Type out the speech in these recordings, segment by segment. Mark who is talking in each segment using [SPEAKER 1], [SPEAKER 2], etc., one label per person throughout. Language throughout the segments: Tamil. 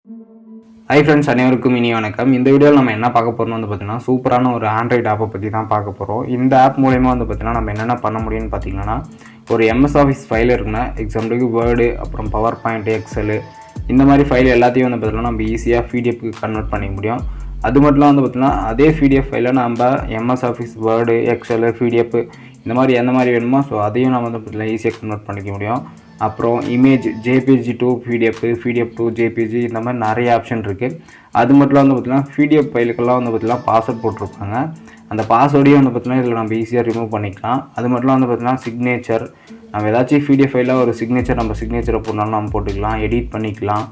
[SPEAKER 1] ஹை ஃப்ரெண்ட்ஸ், அனைவருக்கும் இனி வணக்கம். இந்த வீடியோவில் நம்ம என்ன பார்க்க போகிறோம்னு வந்து பார்த்தீங்கன்னா, சூப்பரான ஒரு ஆண்ட்ராய்டு ஆப்பை பற்றி தான் பார்க்க போகிறோம். இந்த ஆப் மூலயமா வந்து பார்த்தீங்கன்னா நம்ம என்னென்ன பண்ண முடியும்னு பார்த்தீங்கன்னா, ஒரு எம்எஸ் ஆஃபீஸ் ஃபைல் இருக்குன்னா, எக்ஸாம்பிளுக்கு வேர்டு, அப்புறம் பவர் பாயிண்ட், எக்ஸலு, இந்த மாதிரி ஃபைல் எல்லாத்தையும் வந்து பார்த்தீங்கன்னா நம்ம ஈஸியாக பிடிஎஃப்க்கு கன்வெர்ட் பண்ணிக்க முடியும். அது மட்டும் வந்து பார்த்தீங்கன்னா அதே பிடிஎஃப் ஃபைலில் நம்ம MS office, word, Excel, PDF இந்த மாதிரி எந்த மாதிரி வேணுமோ ஸோ அதையும் நம்ம வந்து பார்த்தீங்கன்னா ஈஸியாக கன்வெர்ட் பண்ணிக்க முடியும். அப்புறம் image JPG to PDF to JPG இந்த மாதிரி நிறைய ஆப்ஷன் இருக்குது. அது மட்டும் வந்து பார்த்திங்கன்னா பிடிஎஃப் ஃபைலுக்கெல்லாம் வந்து பார்த்திங்கன்னா பாஸ்வேர்ட் போட்டிருப்பாங்க. அந்த பாஸ்வேர்டையும் வந்து பார்த்திங்கன்னா இதில் நம்ம ஈஸியாக ரிமூவ் பண்ணிக்கலாம். அது மட்டும் வந்து பார்த்திங்கன்னா சிக்னேச்சர், நம்ம ஏதாச்சும் பிடிஎஃப் ஃபைலில் ஒரு சிக்னேச்சர் நம்ம சிக்னேச்சரை போடனாலும் நம்ம போட்டுக்கலாம், எடிட் பண்ணிக்கலாம்.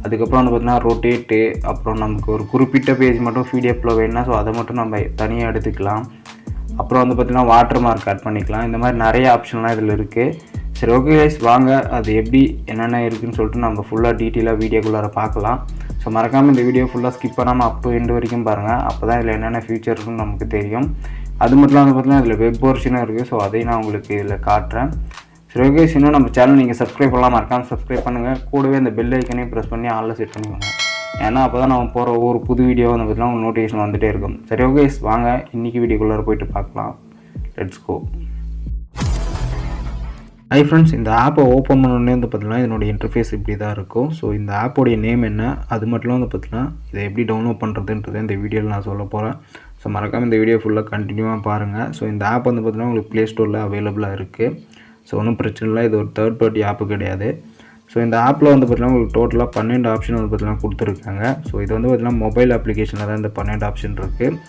[SPEAKER 1] அதுக்கப்புறம் வந்து பார்த்திங்கன்னா ரொட்டேட்டு, அப்புறம் நமக்கு ஒரு குறிப்பிட்ட பேஜ் மட்டும் பிடிஎஃப்பில் வேணும்னா ஸோ அதை மட்டும் நம்ம தனியாக எடுத்துக்கலாம். அப்புறம் வந்து பார்த்திங்கன்னா வாட்டர் மார்க் ஆட் பண்ணிக்கலாம். இந்த மாதிரி நிறைய ஆப்ஷன்லாம் இதில் இருக்குது. சரி, ஓகே கைஸ், வாங்க அது எப்படி என்னென்ன இருக்குதுன்னு சொல்லிட்டு நம்ம ஃபுல்லாக டீட்டெயிலாக வீடியோக்குள்ளார பார்க்கலாம். ஸோ மறக்காமல் இந்த வீடியோ ஃபுல்லாக ஸ்கிப் பண்ணாமல் அப் டு எண்டு வரைக்கும் பாருங்கள். அப்போ தான் இதில் என்னென்ன ஃபியூச்சர் இருக்குன்னு நமக்கு தெரியும். அது மட்டும் வந்து பார்த்திங்கன்னா இதில் வெப் வெர்ஷனும் இருக்குது. ஸோ அதையும் நான் உங்களுக்கு இதில் காட்டுறேன். சரி, ஓகே, இன்னும் நம்ம சேனல் நீங்கள் சப்ஸ்கிரைப் பண்ணலாம், மறக்காமல் சப்ஸ்கிரைப் பண்ணுங்கள். கூடவே அந்த பெல் ஐக்கனையும் ப்ரெஸ் பண்ணி ஆளில் செட் பண்ணிக்கோங்க. ஏன்னா அப்போ தான் நம்ம போகிற ஒவ்வொரு புது வீடியோ வந்து பார்த்திங்கன்னா உங்களுக்கு நோட்டிஃபிகேஷன் வந்துகிட்டே இருக்கும். சரி, ஓகே, வாங்க இன்றைக்கி வீடியோக்குள்ளார போய்ட்டு பார்க்கலாம். Let's go. ஹை ஃப்ரெண்ட்ஸ், இந்த ஆப்பை ஓப்பன் பண்ணோடனே வந்து பார்த்திங்கன்னா இதனுடைய இன்டர்ஃபேஸ் இப்படி தான் இருக்கும். ஸோ இந்த ஆப்போடைய நேம் என்ன, அது மட்டும் வந்து பார்த்திங்கன்னா இதை எப்படி டவுன்லோட் பண்ணுறதுன்றதை இந்த வீடியோவில் நான் சொல்ல போகிறேன். ஸோ மறக்காமல் இந்த வீடியோ ஃபுல்லாக கண்டினியூவாக பாருங்கள். ஸோ இந்த ஆப் வந்து பார்த்திங்கன்னா உங்களுக்கு ப்ளே ஸ்டோரில் அவைலபிளாக இருக்குது. ஸோ ஒன்றும் பிரச்சனை இல்லை, இது ஒரு தேர்ட் பார்ட்டி ஆப்பு கிடையாது. ஸோ இந்த ஆப்பில் வந்து பார்த்திங்கன்னா உங்களுக்கு டோட்டலாக 12 ஆப்ஷன் வந்து பார்த்திங்கன்னா கொடுத்துருக்காங்க. ஸோ இது வந்து பார்த்திங்கன்னா மொபைல் அப்ளிகேஷனில் தான் இந்த 12 ஆப்ஷன் இருக்குது.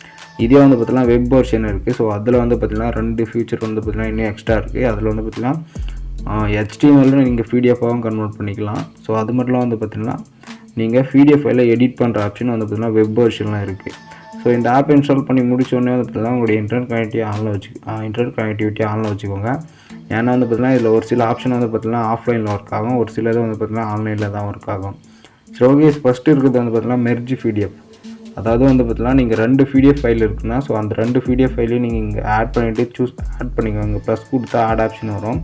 [SPEAKER 1] இதே வந்து பார்த்திங்கன்னா வெப் வெர்ஷன் இருக்குது. ஸோ அதில் வந்து பார்த்திங்கன்னா 2 ஃபியூச்சர் வந்து பார்த்திங்கன்னா இன்னும் எக்ஸ்ட்ரா இருக்குது. அதில் வந்து பார்த்திங்கன்னா HTML நீங்கள் பிடிஎஃபாகவும் கன்வெர்ட் பண்ணிக்கலாம். ஸோ அது மட்டும் வந்து பார்த்திங்கன்னா நீங்கள் பிடிஎஃப் ஃபைலில் எடிட் பண்ணுற ஆப்ஷன் வந்து பார்த்திங்கன்னா வெப் வெர்ஷன்லாம் இருக்குது. ஸோ இந்த ஆப் இன்ஸ்டால் பண்ணி முடிச்சோடனே வந்து பார்த்திங்கன்னா உங்களுடைய இன்டர்நெட் கனெக்டிவிட்டி ஆனில் வச்சுக்கோங்க. ஏன்னா வந்து பார்த்திங்கன்னா இதில் ஒரு சில ஆப்ஷன் வந்து பார்த்திங்கன்னா ஆஃப்லைனில் ஒர்க் ஆகும், ஒரு சிலது வந்து பார்த்திங்கன்னா ஆன்லைனில் தான் ஒர்க் ஆகும். ஸோ ஓகே, ஃபஸ்ட்டு இருக்கிறது வந்து பார்த்திங்கன்னா மெர்ஜ் பிடிஎஃப். அதாவது வந்து பார்த்திங்கன்னா நீங்கள் 2 பிடிஎஃப் ஃபைல் இருக்குன்னா ஸோ அந்த 2 பிடிஎஃப் ஃபைலையும் நீங்கள் இங்கே ஆட் பண்ணிவிட்டு ஆட் பண்ணிக்கோங்க. ப்ளஸ் கொடுத்தா ஆட் ஆப்ஷன் வரும்.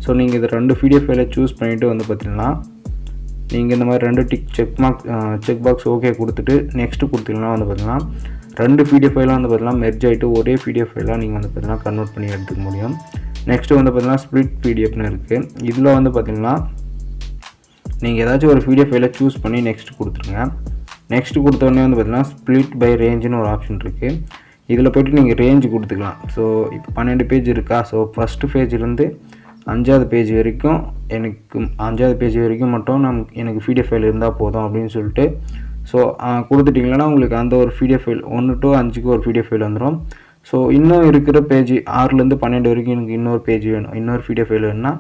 [SPEAKER 1] ஸோ நீங்கள் இது 2 பிடிஎஃப் ஃபைலை சூஸ் பண்ணிவிட்டு வந்து பார்த்திங்கன்னா நீங்கள் இந்த மாதிரி 2 செக் பாக்ஸ் ஓகே கொடுத்துட்டு நெக்ஸ்ட்டு கொடுத்தீங்கன்னா வந்து பார்த்திங்கன்னா 2 பிடிஎஃப் ஃபைலாக வந்து பார்த்திங்கன்னா மெர்ஜ் ஆகிட்டு ஒரே பிடிஎஃப் ஃபைலாக நீங்கள் வந்து பார்த்திங்கன்னா கன்வெர்ட் பண்ணி எடுத்துக்க முடியும். நெக்ஸ்ட்டு வந்து பார்த்திங்கன்னா ஸ்ப்ளிட் பிடிஎஃப்னு இருக்குது. இதில் வந்து பார்த்திங்கன்னா நீங்கள் ஏதாச்சும் ஒரு பிடிஎஃப் ஃபைலை சூஸ் பண்ணி நெக்ஸ்ட் கொடுத்துருங்க. நெக்ஸ்ட்டு கொடுத்தோடனே வந்து பார்த்திங்கன்னா ஸ்ப்ளிட் பை ரேஞ்சுன்னு ஒரு ஆப்ஷன் இருக்குது. இதில் போய்ட்டு நீங்கள் ரேஞ்சு கொடுத்துக்கலாம். ஸோ இப்போ 12 பேஜ் இருக்கா, ஸோ ஃபஸ்ட்டு பேஜ்லேருந்து 5வது பேஜ் வரைக்கும் எனக்கு 5வது பேஜ் வரைக்கும் மட்டும் எனக்கு பிடிஎஃப் ஃபைல் இருந்தால் போதும் அப்படின்னு சொல்லிட்டு ஸோ கொடுத்துட்டிங்கன்னா உங்களுக்கு அந்த ஒரு பிடிஎஃப் ஃபைல் 1 to 5க்கு ஒரு பிடிஎஃப் ஃபைல் வந்துடும். ஸோ இன்னும் இருக்கிற பேஜ் 6லேருந்து 12 வரைக்கும் எனக்கு இன்னொரு பேஜ் வேணும், இன்னொரு பிடிஎஃப் ஃபைல் வேணும்னா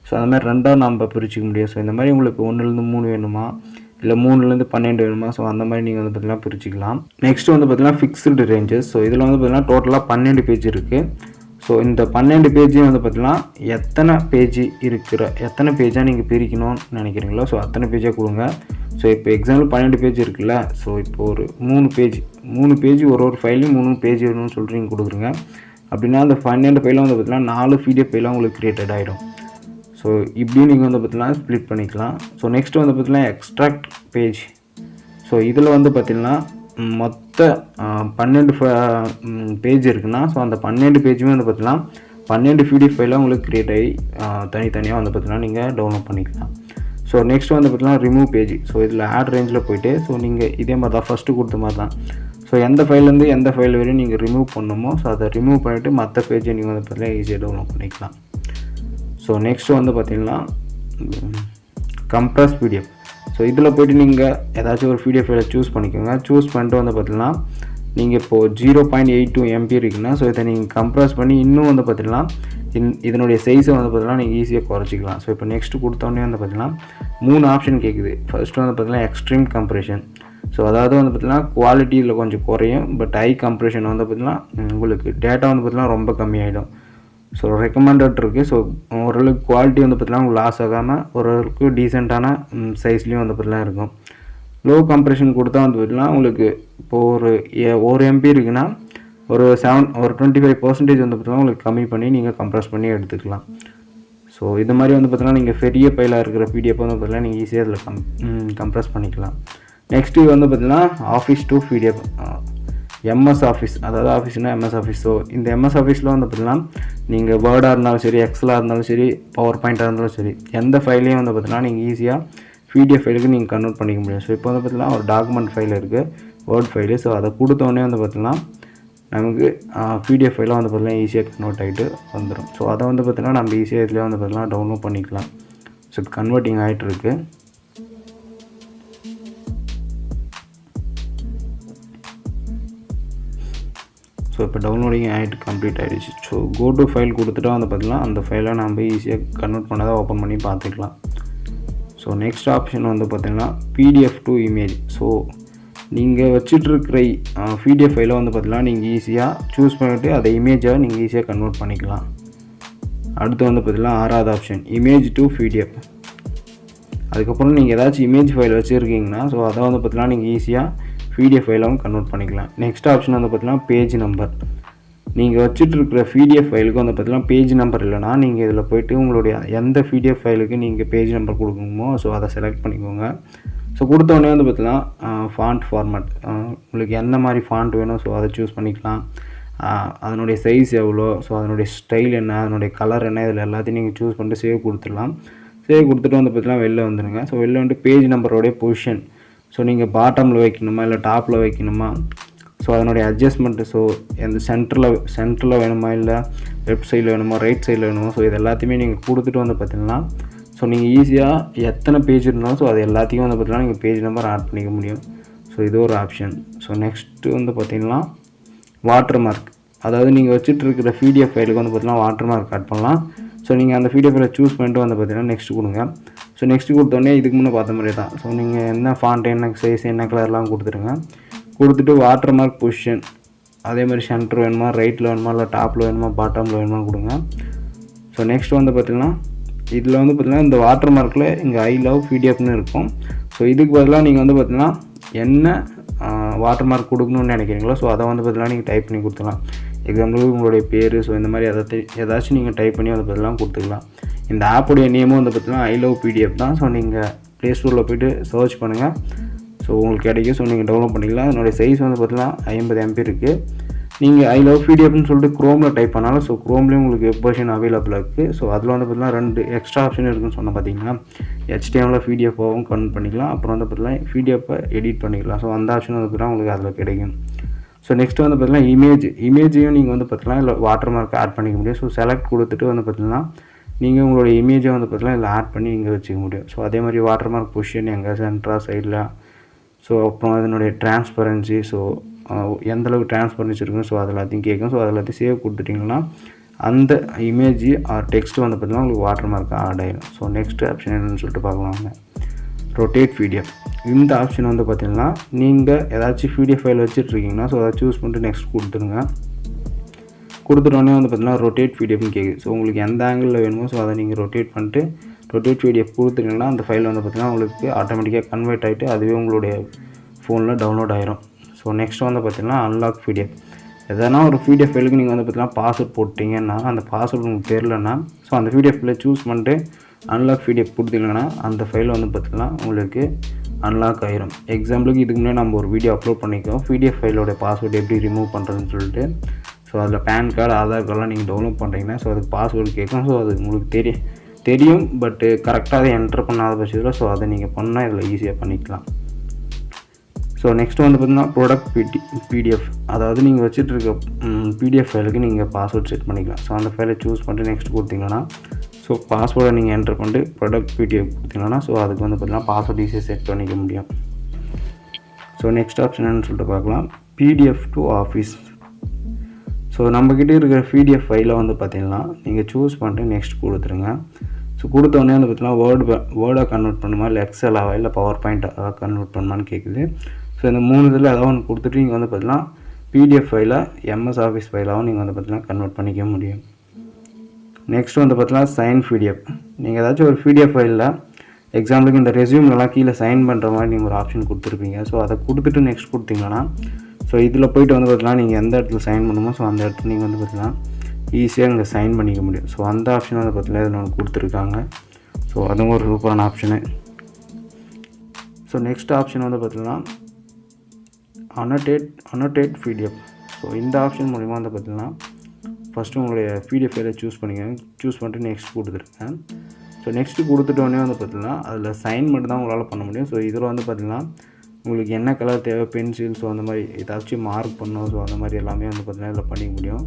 [SPEAKER 1] ஸோ அந்த மாதிரி 2ஆக நம்ம பிரிச்சிக்க முடியும். ஸோ இந்த மாதிரி உங்களுக்கு 1லேருந்து 3 வேணுமா, இல்லை 3லேருந்து 12 வேணுமா, ஸோ அந்த மாதிரி நீங்கள் வந்து பார்த்திங்கன்னா பிரிச்சிக்கலாம். நெக்ஸ்ட்டு வந்து பார்த்திங்கன்னா ஃபிக்ஸ்டு ரேஞ்சஸ். ஸோ இதில் வந்து பார்த்திங்கன்னா டோட்டலாக 12 பேஜ் இருக்குது. ஸோ இந்த 12 பேஜையும் வந்து பார்த்திங்கன்னா எத்தனை பேஜாக நீங்கள் பிரிக்கணும்னு நினைக்கிறீங்களோ ஸோ அத்தனை பேஜாக கொடுங்க. ஸோ இப்போ எக்ஸாம்பிள் 12 பேஜ் இருக்குல்ல, ஸோ இப்போ ஒரு 3 பேஜ் ஒரு ஃபைலையும் 3 பேஜ் வேணும்னு சொல்லிட்டு நீங்கள் கொடுக்குறீங்க. அப்படின்னா அந்த 12 ஃபைலும் வந்து பார்த்திங்கன்னா 4 பிடிஎஃப் ஃபைலாக உங்களுக்கு க்ரியேட்டட் ஆகிடும். ஸோ இப்படியும் நீங்கள் வந்து பார்த்திங்கன்னா ஸ்ப்ளிட் பண்ணிக்கலாம். ஸோ நெக்ஸ்ட்டு வந்து பார்த்திங்கன்னா எக்ஸ்ட்ராக்ட் பேஜ். ஸோ இதில் வந்து பார்த்திங்கன்னா மொத்த 12 பேஜ் இருக்குன்னா ஸோ அந்த 12 பேஜுமே வந்து பார்த்திங்கன்னா 12 பிடிஎஃப் ஃபைலாக உங்களுக்கு க்ரியேட் ஆகி தனித்தனியாக வந்து பார்த்திங்கன்னா நீங்கள் டவுன்லோட் பண்ணிக்கலாம். ஸோ நெக்ஸ்ட் வந்து பார்த்திங்கன்னா ரிமூவ் பேஜ். ஸோ இதில் ஆட் ரேஞ்சில் போய்ட்டு ஸோ நீங்கள் இதே மாதிரி தான் ஃபஸ்ட்டு கொடுத்த மாதிரி தான் ஸோ எந்த ஃபைல்லேருந்து எந்த ஃபைல் வரையும் நீங்கள் ரிமூவ் பண்ணணுமோ ஸோ அதை ரிமூவ் பண்ணிவிட்டு மற்ற பேஜை நீங்கள் வந்து பார்த்திங்கன்னா ஈஸியாக டவுன்லோட் பண்ணிக்கலாம். ஸோ நெக்ஸ்ட்டு வந்து பார்த்திங்கன்னா கம்ப்ரஸ் பிடிஎஃப். ஸோ இதில் போய்ட்டு நீங்கள் ஏதாச்சும் ஒரு பிடிஎஃப் ஃபைலை சூஸ் பண்ணிக்கோங்க. சூஸ் பண்ணிட்டு வந்து பார்த்திங்கன்னா நீங்கள் இப்போது 0.82 MB இருக்குன்னா ஸோ இதை நீங்கள் கம்ப்ரஸ் பண்ணி இன்னும் வந்து பார்த்திங்கன்னா இதனுடைய சைஸை வந்து பார்த்திங்கன்னா நீங்கள் ஈஸியாக குறைச்சிக்கலாம். ஸோ இப்போ நெக்ஸ்ட்டு கொடுத்தோடனே வந்து பார்த்திங்கன்னா 3 ஆப்ஷன் கேட்குது. ஃபஸ்ட்டு வந்து பார்த்திங்கன்னா எக்ஸ்ட்ரீம் கம்ப்ரெஷன். ஸோ அதாவது வந்து பார்த்திங்கன்னா குவாலிட்டியில் கொஞ்சம் குறையும், பட் ஹை கம்ப்ரெஷன் வந்து பார்த்திங்கன்னா உங்களுக்கு டேட்டா வந்து பார்த்திங்கன்னா ரொம்ப கம்மியாகிடும். ஸோ ரெக்கமெண்டட் இருக்குது. ஸோ ஓரளவுக்கு குவாலிட்டி வந்து பார்த்திங்கன்னா உங்களுக்கு லாஸ் ஆகாமல் ஓரளவுக்கு டீசெண்டான சைஸ்லேயும் வந்து பார்த்திங்கன்னா இருக்கும். லோ கம்ப்ரெஷன் கொடுத்தா வந்து பார்த்திங்கன்னா உங்களுக்கு இப்போது ஒரு MB இருக்குன்னா ஒரு 25% வந்து பார்த்திங்கன்னா உங்களுக்கு கம்மி பண்ணி நீங்கள் கம்ப்ரெஸ் பண்ணி எடுத்துக்கலாம். ஸோ இது மாதிரி வந்து பார்த்திங்கன்னா நீங்கள் பெரிய ஃபைலாக இருக்கிற பிடிஎஃப் வந்து பார்த்திங்கன்னா நீங்கள் ஈஸியாக அதில் கம்ப்ரெஸ் பண்ணிக்கலாம். நெக்ஸ்ட்டு வந்து பார்த்திங்கன்னா office to PDF, MS office, அதாவது ஆஃபீஸ்னால் எம்எஸ் ஆஃபீஸ். ஸோ இந்த எம்எஸ் ஆஃபீஸில் வந்து பார்த்திங்கன்னா நீங்கள் வேர்டாக இருந்தாலும் சரி, எக்ஸலாக இருந்தாலும் சரி, பவர் பாயிண்ட்டாக இருந்தாலும் சரி, எந்த ஃபைலையும் வந்து பார்த்திங்கன்னா நீங்கள் ஈஸியாக பிடிஎஃப் ஃபைலுக்கு நீங்கள் கன்வெர்ட் பண்ணிக்க முடியும். ஸோ இப்போ வந்து பார்த்திங்கன்னா ஒரு டாக்குமெண்ட் ஃபைல் இருக்குது, வேர்ட் ஃபைலு. ஸோ அதை கொடுத்தோடனே வந்து பார்த்திங்கன்னா நமக்கு பிடிஎஃப் ஃபைலாக வந்து பார்த்திங்கன்னா ஈஸியாக கன்வெர்ட் ஆகிட்டு வந்துடும். ஸோ அதை வந்து பார்த்திங்கன்னா நம்ம ஈஸியாக இதில் வந்து பார்த்திங்கன்னா டவுன்லோட் பண்ணிக்கலாம். ஸோ இப்போ கன்வெர்ட்டிங் ஆகிட்டு இருக்குது. ஸோ இப்போ டவுன்லோடிங் ஆகிட்டு கம்ப்ளீட் ஆகிடுச்சு. ஸோ கோ டு ஃபைல் கொடுத்துட்டா வந்து பார்த்திங்கன்னா அந்த ஃபைலை நம்ம ஈஸியாக கன்வெர்ட் பண்ணதை ஓப்பன் பண்ணி பார்த்துக்கலாம். ஸோ நெக்ஸ்ட் ஆப்ஷன் வந்து பார்த்திங்கன்னா பிடிஎஃப் டு இமேஜ். ஸோ நீங்கள் வச்சுட்ருக்கிற பிடிஎஃப் ஃபைலை வந்து பார்த்திங்கன்னா நீங்கள் ஈஸியாக சூஸ் பண்ணிவிட்டு அதை இமேஜாக நீங்கள் ஈஸியாக கன்வெர்ட் பண்ணிக்கலாம். அடுத்து வந்து பார்த்திங்கன்னா 6வது ஆப்ஷன் இமேஜ் டு பிடிஎஃப். அதுக்கப்புறம் நீங்கள் ஏதாச்சும் இமேஜ் ஃபைல் வச்சுருக்கீங்கன்னா ஸோ அதை வந்து பார்த்திங்கன்னா நீங்கள் ஈஸியாக பிடிஎஃப் ஃபைலாகவும் கன்வெர்ட் பண்ணிக்கலாம். நெக்ஸ்ட் ஆப்ஷன் வந்து பார்த்திங்கன்னா பேஜ் நம்பர். நீங்கள் வச்சுட்ருக்கிற பிடிஎஃப் ஃபைலுக்கு வந்து பார்த்திங்கன்னா பேஜ் நம்பர் இல்லைனா நீங்கள் இதில் போய்ட்டு உங்களுடைய எந்த பிடிஎஃப் ஃபைலுக்கு நீங்கள் பேஜ் நம்பர் கொடுக்கணுமோ ஸோ அதை செலக்ட் பண்ணிக்கோங்க. ஸோ கொடுத்தோடனே வந்து பார்த்திங்கன்னா ஃபாண்ட் ஃபார்மேட், உங்களுக்கு எந்த மாதிரி ஃபாண்ட் வேணும் ஸோ அதை சூஸ் பண்ணிக்கலாம். அதனுடைய சைஸ் எவ்வளோ, ஸோ அதனுடைய ஸ்டைல் என்ன, அதனுடைய கலர் என்ன, இதில் எல்லாத்தையும் நீங்கள் சூஸ் பண்ணிட்டு சேவ் கொடுத்துடலாம். சேவ் கொடுத்துட்டு வந்து பார்த்திங்கன்னா வெளில வந்துடுங்க. ஸோ வெளில வந்துட்டு பேஜ் நம்பரோடைய பொசிஷன், ஸோ நீங்கள் பாட்டமில் வைக்கணுமா இல்லை டாப்பில் வைக்கணுமா, ஸோ அதனுடைய அட்ஜஸ்ட்மெண்ட்டு, ஸோ எந்த சென்டரில் வேணுமா இல்லை லெஃப்ட் சைடில் வேணுமா ரைட் சைடில் வேணுமா, ஸோ இது எல்லாத்தையுமே நீங்கள் கொடுத்துட்டு வந்து பார்த்திங்கன்னா ஸோ நீங்கள் ஈஸியாக எத்தனை பேஜ் இருந்தாலும் ஸோ அது எல்லாத்தையும் வந்து பார்த்திங்கன்னா நீங்கள் பேஜ் நம்பர் ஆட் பண்ணிக்க முடியும். ஸோ இது ஒரு ஆப்ஷன். ஸோ நெக்ஸ்ட்டு வந்து பார்த்திங்கன்னா வாட்டர் மார்க், அதாவது நீங்கள் வச்சுட்டு இருக்கிற பிடிஎஃப் ஃபைலுக்கு வந்து பார்த்திங்கன்னா வாட்டர் மார்க் ஆட் பண்ணலாம். ஸோ நீங்கள் அந்த பிடிஎஃப் ஃபைலை சூஸ் பண்ணிட்டு வந்து பார்த்திங்கன்னா நெக்ஸ்ட் கொடுங்க. ஸோ நெக்ஸ்ட்டு கொடுத்தோடனே இதுக்கு முன்னே பார்த்த மாதிரி தான். ஸோ நீங்கள் என்ன ஃபாண்ட், என்ன சைஸ், என்ன கலர்லாம் கொடுத்துருங்க. கொடுத்துட்டு வாட்டர் மார்க் பொசிஷன், அதே மாதிரி சென்டர் வேணுமா, ரைட்டில் வேணுமா, இல்லை டாப்பில் வேணுமா, பாட்டமில் வேணுமா கொடுங்க. ஸோ நெக்ஸ்ட் வந்து பார்த்திங்கன்னா இதில் வந்து பார்த்திங்கன்னா இந்த வாட்டர் மார்க்கில் இங்கே ஐ லவ் பிடிஎஃப்னு இருக்கும். ஸோ இதுக்கு பதிலாக நீங்கள் வந்து பார்த்திங்கன்னா என்ன வாட்டர் மார்க் கொடுக்கணும்னு நினைக்கிறீங்களோ ஸோ அதை வந்து பார்த்திங்கன்னா நீங்கள் டைப் பண்ணி கொடுத்துக்கலாம். எக்ஸாம்பிளுக்கு உங்களுடைய பேர், ஸோ இந்த மாதிரி ஏதாச்சும் நீங்கள் டைப் பண்ணி வந்து பார்த்திங்கன்னா கொடுத்துக்கலாம். இந்த ஆப்புடைய நேமும் வந்து பார்த்திங்கன்னா ஐ லவ் பிடிஎஃப் தான். ஸோ நீங்கள் ப்ளே ஸ்டோரில் போய்ட்டு சர்ச் பண்ணுங்கள், ஸோ உங்களுக்கு கிடைக்கும். ஸோ நீங்கள் டவுன்லோட் பண்ணிக்கலாம். அதனுடைய சைஸ் வந்து பார்த்திங்கன்னா 50 MB இருக்குது. நீங்கள் ஐ லவ் பிடிஎஃப்னு சொல்லிட்டு க்ரோமில் டைப் பண்ணாலும் ஸோ க்ரோம்லேயும் உங்களுக்கு வெப் வெர்ஷன் அவைலபிளாக இருக்குது. ஸோ அதில் வந்து பார்த்திங்கன்னா 2 எக்ஸ்ட்ரா ஆப்ஷன் இருக்குதுன்னு சொன்னால் பார்த்தீங்கன்னா HTML பிடிஎஃபாகவும் கன்வெர்ட் பண்ணிக்கலாம், அப்புறம் வந்து பார்த்திங்கன்னா பிடிஎஃப்பை எடிட் பண்ணிக்கலாம். ஸோ அந்த ஆப்ஷன் வந்து பார்த்திங்கன்னா உங்களுக்கு அதில் கிடைக்கும். ஸோ நெக்ஸ்ட்டு வந்து பார்த்திங்கன்னா இமேஜையும் நீங்கள் வந்து பார்த்திங்கன்னா இல்லை வாட்டர் மார்க் ஆட் பண்ணிக்க முடியும். ஸோ செலக்ட் கொடுத்துட்டு வந்து பார்த்திங்கன்னா நீங்கள் உங்களுடைய இமேஜை வந்து பார்த்திங்கன்னா இதில் ஆட் பண்ணி நீங்கள் வச்சுக்க முடியும். ஸோ அதே மாதிரி வாட்டர் மார்க் பொசிஷன் எங்கே, சென்டரா, சைடில், ஸோ அப்புறம் அதனுடைய டிரான்ஸ்பரன்சி, ஸோ எந்தளவுக்கு டிரான்ஸ்பரன்சி இருக்குன்னு ஸோ அது எல்லாத்தையும் கேட்கும். ஸோ அது எல்லாத்தையும் சேவ் கொடுத்துட்டிங்கன்னா அந்த இமேஜ் ஆர் டெக்ஸ்ட் வந்து பார்த்திங்கன்னா உங்களுக்கு வாட்டர் மார்க் ஆட் ஆகிடும். ஸோ நெக்ஸ்ட் ஆப்ஷன் என்னென்னு சொல்லிட்டு பார்க்கலாங்க. Rotate PDF. இந்த ஆப்ஷன் வந்து பார்த்திங்கன்னா நீங்கள் ஏதாச்சும் பிடிஎஃப் ஃபைல் வச்சுட்ருக்கீங்கன்னா ஸோ அதை சூஸ் பண்ணிட்டு நெக்ஸ்ட் கொடுத்துருங்க. கொடுத்துட்டோன்னே வந்து பார்த்திங்கன்னா ரொட்டேட் பிடிஎஃப்னு கேட்குது. ஸோ உங்களுக்கு எந்த ஆங்கிளில் வேணுமோ ஸோ அதை நீங்கள் ரொட்டேட் பண்ணிட்டு ரொட்டேட் பிடிஎஃப் கொடுத்துட்டிங்கன்னா அந்த ஃபைல் வந்து பார்த்திங்கன்னா உங்களுக்கு ஆட்டோமேட்டிக்காக கன்வெர்ட் ஆகிட்டு அதுவே உங்களுடைய ஃபோனில் டவுன்லோட் ஆகிரும். ஸோ நெக்ஸ்ட் வந்து பார்த்திங்கன்னா அன்லாக் பிடிஎஃப். எதனா ஒரு பிடிஎஃப் ஃபைலுக்கு நீங்கள் வந்து பார்த்திங்கன்னா பாஸ்வேர்ட் போட்டிங்கன்னா அந்த பாஸ்வேர்டு உங்களுக்கு தெரியலன்னா ஸோ அந்த பிடிஎஃப் ஃபைலை சூஸ் பண்ணிட்டு அன்லாக் பிடிஎஃப் கொடுத்தீங்கன்னா அந்த ஃபைல் வந்து பார்த்திங்கன்னா உங்களுக்கு அன்லாக் ஆகிரும். எக்ஸாம்பிளுக்கு இதுக்கு முன்னாடி நம்ம ஒரு வீடியோ அப்லோட் பண்ணிக்கோம் பிடிஎஃப் ஃபைலோட பாஸ்வேர்டு எப்படி ரிமூவ் பண்ணுறதுன்னு சொல்லிட்டு. ஸோ அதில் பேன் கார்டு, ஆதார் கார்டெலாம் நீங்கள் டவுன்லோட் பண்ணுறீங்கன்னா ஸோ அதுக்கு பாஸ்வேர்டு கேட்கும். ஸோ அது உங்களுக்கு தெரியும் பட்டு கரெக்டாக அதை என்டர் பண்ணாத பட்சத்தில் ஸோ அதை நீங்கள் பண்ணால் இதில் ஈஸியாக பண்ணிக்கலாம். ஸோ நெக்ஸ்ட்டு வந்து பார்த்திங்கன்னா ப்ராடக்ட் பிடிஎஃப், அதாவது நீங்கள் வச்சுட்டு இருக்க பிடிஎஃப் ஃபைலுக்கு நீங்கள் பாஸ்வேர்ட் செட் பண்ணிக்கலாம். ஸோ அந்த ஃபைலை சூஸ் பண்ணிட்டு நெக்ஸ்ட் கொடுத்தீங்கன்னா ஸோ பாஸ்வேர்டை நீங்கள் என்டர் பண்ணிட்டு ப்ராடக்ட் பிடிஎஃப் கொடுத்தீங்கன்னா ஸோ அதுக்கு வந்து பார்த்திங்கன்னா பாஸ்வேர்ட் ஈஸியாக செட் பண்ணிக்க முடியும். ஸோ நெக்ஸ்ட் ஆப்ஷன் என்னன்னு சொல்லிட்டு பார்க்கலாம். PDF to office. ஸோ நம்மக்கிட்ட இருக்கிற பிடிஎஃப் ஃபைலை வந்து பார்த்திங்கன்னா நீங்கள் சூஸ் பண்ணிட்டு நெக்ஸ்ட் கொடுத்துருங்க. ஸோ கொடுத்தோடனே வந்து பார்த்திங்கன்னா வேர்டாக கன்வெர்ட் பண்ணுமா இல்லை எக்ஸலாவா இல்லை பவர் பாயிண்ட்டாக கன்வெர்ட் பண்ணுமான்னு கேட்குது. ஸோ இந்த 3 இதில் ஏதாவது ஒன்று கொடுத்துட்டு நீங்கள் வந்து பார்த்திங்கன்னா பிடிஎஃப் ஃபைலை எம்எஸ் ஆஃபீஸ் ஃபைலாகவும் நீங்கள் வந்து பார்த்திங்கன்னா கன்வெர்ட் பண்ணிக்க முடியும். நெக்ஸ்ட் வந்து பார்த்திங்கன்னா சைன் பிடிஎஃப். நீங்கள் ஏதாச்சும் ஒரு பிடிஎஃப் ஃபைலில் எக்ஸாம்பிளுக்கு இந்த ரெஸ்யூம்லாம் கீழே சைன் பண்ணுற மாதிரி நீங்கள் ஒரு ஆப்ஷன் கொடுத்துருப்பீங்க. ஸோ அதை கொடுத்துட்டு நெக்ஸ்ட் கொடுத்தீங்கன்னா ஸோ இதில் போய்ட்டு வந்து பார்த்திங்கன்னா நீங்கள் எந்த இடத்துல சைன் பண்ணுமோ ஸோ அந்த இடத்துல நீங்கள் வந்து பார்த்திங்கன்னா ஈஸியாக இங்கே சைன் பண்ணிக்க முடியும். ஸோ அந்த ஆப்ஷன் வந்து பார்த்திங்கன்னா இதில் ஒன்று கொடுத்துருக்காங்க. ஸோ அதுவும் ஒரு சூப்பரான ஆப்ஷனு. ஸோ நெக்ஸ்ட் ஆப்ஷன் வந்து பார்த்திங்கன்னா annotate PDF. ஸோ இந்த ஆப்ஷன் மூலிமா வந்து பார்த்திங்கன்னா ஃபஸ்ட்டு உங்களுடைய PDF ஃபைலை சூஸ் பண்ணிட்டு நெக்ஸ்ட் கொடுத்துருங்க. ஸோ நெக்ஸ்ட்டு கொடுத்துட்டோடனே வந்து பார்த்திங்கன்னா அதில் சைன் மட்டும் தான் உங்களால் பண்ண முடியும். ஸோ இதில் வந்து பார்த்திங்கன்னா உங்களுக்கு என்ன கலர் தேவை, பென்சில், ஸோ அந்த மாதிரி ஏதாச்சும் மார்க் பண்ணணும், ஸோ அந்த மாதிரி எல்லாமே வந்து பார்த்திங்கன்னா இதில் பண்ணிக்க முடியும்.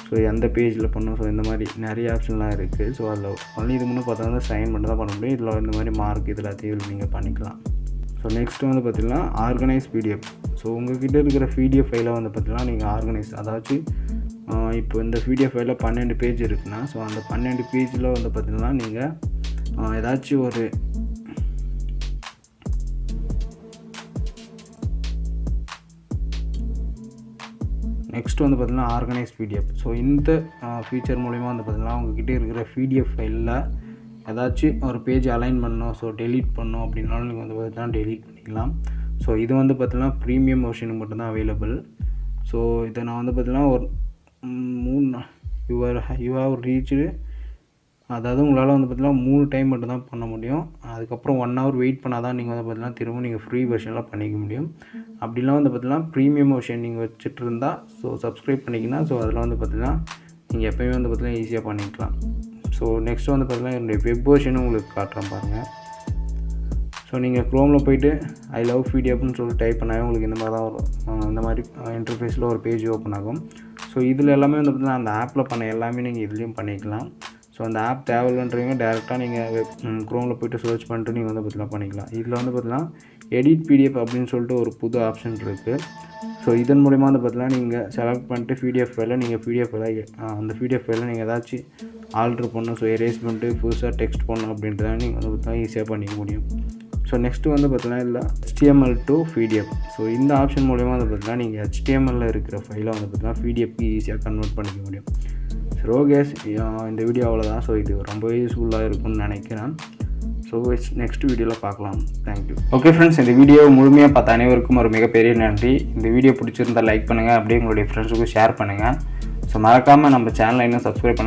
[SPEAKER 1] ஸோ எந்த பேஜில் பண்ணணும், ஸோ இந்த மாதிரி நிறைய ஆப்ஷன்லாம் இருக்குது. ஸோ அதில் ஒன்லி இது முன்னே பார்த்தா சைன் மட்டும் தான் பண்ண முடியும். இதில் இந்த மாதிரி மார்க் இது எல்லாத்தையும் நீங்கள் பண்ணிக்கலாம். ஸோ நெக்ஸ்ட்டு வந்து பார்த்திங்கன்னா ஆர்கனைஸ் PDF. ஸோ உங்கள்கிட்ட இருக்கிற PDF ஃபைலை வந்து பார்த்திங்கன்னா நீங்கள் ஆர்கனைஸ், அதாச்சும் இப்போ இந்த PDF ஃபைலில் 12 பேஜ் இருக்குன்னா, ஸோ அந்த 12 பேஜில் வந்து பார்த்திங்கன்னா நீங்கள் ஏதாச்சும் ஒரு நெக்ஸ்ட் வந்து பார்த்திங்கன்னா ஆர்கனைஸ் PDF. ஸோ இந்த ஃபீச்சர் மூலிமா வந்து பார்த்திங்கன்னா உங்கள்கிட்ட இருக்கிற PDF ஃபைலில் ஏதாச்சும் ஒரு பேஜ் அலைன் பண்ணணும், ஸோ டெலீட் பண்ணணும் அப்படின்னாலும் நீங்கள் வந்து பார்த்திங்கன்னா டெலீட் பண்ணிக்கலாம். ஸோ இது வந்து பார்த்திங்கன்னா ப்ரீமியம் வெர்ஷனுக்கு மட்டும்தான் அவைலபிள். ஸோ இதை நான் வந்து பார்த்திங்கன்னா ஒரு 3 யூ ஹேவ் ரீச்சு, அதாவது உங்களால் வந்து பார்த்திங்கன்னா 3 டைம் மட்டும் தான் பண்ண முடியும். அதுக்கப்புறம் 1 hour வெயிட் பண்ணால் தான் நீங்கள் வந்து பார்த்திங்கன்னா திரும்ப நீங்கள் ஃப்ரீ வெர்ஷனில் பண்ணிக்க முடியும். அப்படிலாம் வந்து பார்த்திங்கன்னா ப்ரீமியம் வெர்ஷன் நீங்கள் வச்சுட்டு இருந்தால், ஸோ சப்ஸ்கிரைப் பண்ணிங்கன்னா, ஸோ அதில் வந்து பார்த்திங்கன்னா நீங்கள் எப்போயுமே வந்து பார்த்திங்கன்னா ஈஸியாக பண்ணிக்கலாம். ஸோ நெக்ஸ்ட் வந்து பார்த்திங்கன்னா என்னுடைய வெப் வெர்ஷனும் உங்களுக்கு காட்டுறேன் பாருங்கள். ஸோ நீங்கள் க்ரோமில் போய்ட்டு ஐ லவ் PDFன்னு சொல்லி டைப் பண்ணாவே உங்களுக்கு இந்த மாதிரி தான் வரும். இந்த மாதிரி இன்டர்ஃபேஸில் ஒரு பேஜ் ஓப்பன் ஆகும். ஸோ இதில் எல்லாமே வந்து பார்த்திங்கன்னா அந்த ஆப்பில் பண்ண எல்லாமே நீங்கள் இதுலேயும் பண்ணிக்கலாம். ஸோ அந்த ஆப் தேவையில்லைன்றவங்க டேரெக்டாக நீங்கள் க்ரோமில் போய்ட்டு சர்ச் பண்ணிட்டு நீங்கள் வந்து பார்த்திங்கன்னா பண்ணிக்கலாம். இதில் வந்து பார்த்திங்கன்னா எடிட் PDF அப்படின்னு சொல்லிட்டு ஒரு புது ஆப்ஷன் இருக்குது. ஸோ இதன் மூலிமா வந்து பார்த்திங்கன்னா நீங்கள் செலக்ட் பண்ணிட்டு PDF ஃபைலை அந்த PDF ஃபைலை நீங்கள் ஏதாச்சும் ஆல்ட்ரு பண்ணணும், ஸோ எரேஸ் பண்ணிட்டு புதுசாக டெக்ஸ்ட் பண்ணணும் அப்படின்ட்டு தான் நீங்கள் வந்து பார்த்திங்கன்னா ஈஸியாக பண்ணிக்க முடியும். ஸோ நெக்ஸ்ட்டு வந்து பார்த்திங்கன்னா இல்லை HTML to PDF. ஸோ இந்த ஆப்ஷன் மூலிமா வந்து பார்த்திங்கன்னா நீங்கள் HTML இருக்கிற ஃபைலை வந்து பார்த்திங்கன்னா PDFக்கு ஈஸியாக கன்வெர்ட் பண்ணிக்க முடியும். ஸோ கேஸ் இந்த வீடியோ அவ்வளோதான். ஸோ இது ரொம்பவே யூஸ்ஃபுல்லாக இருக்கும்னு நினைக்கிறேன். ஸோ நெக்ஸ்ட் வீடியோவில் பார்க்கலாம். தேங்க்யூ. ஓகே ஃப்ரெண்ட்ஸ், இந்த வீடியோ முழுமையாக பார்த்த அனைவருக்கும் ஒரு மிகப்பெரிய நன்றி. இந்த வீடியோ பிடிச்சிருந்தால் லைக் பண்ணுங்கள், அப்படியே உங்களுடைய ஃப்ரெண்ட்ஸுக்கும் ஷேர் பண்ணுங்கள். ஸோ மறக்காமல் நம்ம சேனலை இன்னும் சப்ஸ்கிரைப்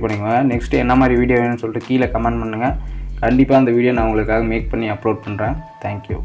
[SPEAKER 1] பண்ணிக்கோங்க. நெக்ஸ்ட்டு என்ன மாதிரி வீடியோ வேணும்னு சொல்லிட்டு கீழே கமெண்ட் பண்ணுங்கள். கண்டிப்பாக அந்த வீடியோ நான் உங்களுக்காக மேக் பண்ணி அப்லோட் பண்ணுறேன். தேங்க்யூ.